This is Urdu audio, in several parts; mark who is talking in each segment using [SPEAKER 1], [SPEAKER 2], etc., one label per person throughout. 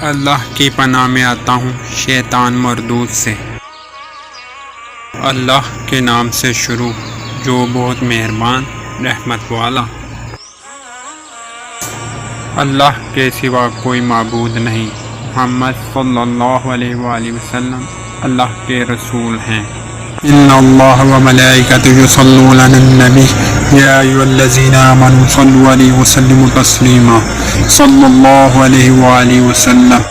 [SPEAKER 1] اللہ کی پناہ میں آتا ہوں شیطان مردود سے۔ اللہ کے نام سے شروع جو بہت مہربان رحمت والا۔ اللہ کے سوا کوئی معبود نہیں، محمد صلی اللہ علیہ وآلہ وسلم اللہ کے رسول ہیں۔ ان اللہ و ملائکتہ یصلون علی النبی یا ایھا الذین آمنوا صلوا علیہ وسلموا تسلیما صلی اللہ علیہ وآلہ وسلم۔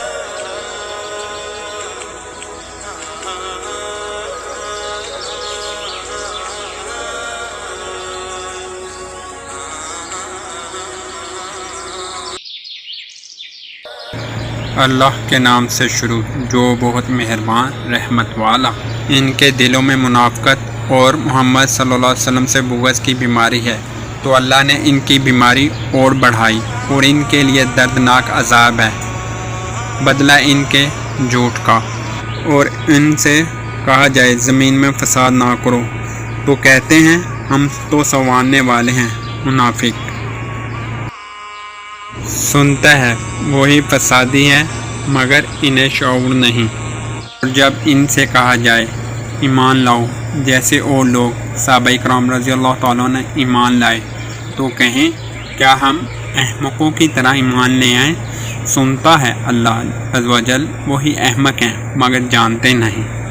[SPEAKER 1] اللہ کے نام سے شروع جو بہت مہربان رحمت والا۔ ان کے دلوں میں منافقت اور محمد صلی اللہ علیہ وسلم سے بغض کی بیماری ہے، تو اللہ نے ان کی بیماری اور بڑھائی اور ان کے لیے دردناک عذاب ہے، بدلہ ان کے جھوٹ کا۔ اور ان سے کہا جائے زمین میں فساد نہ کرو تو کہتے ہیں ہم تو سنوارنے والے ہیں۔ منافق سنتا ہے وہی فسادی ہے مگر انہیں شعور نہیں۔ اور جب ان سے کہا جائے ایمان لاؤ جیسے اور لوگ صحابہ کرام رضی اللہ تعالیٰ نے ایمان لائے، تو کہیں کیا ہم احمقوں کی طرح ایمان لے آئیں؟ سنتا ہے اللہ عز و جل وہی احمق ہیں مگر جانتے نہیں۔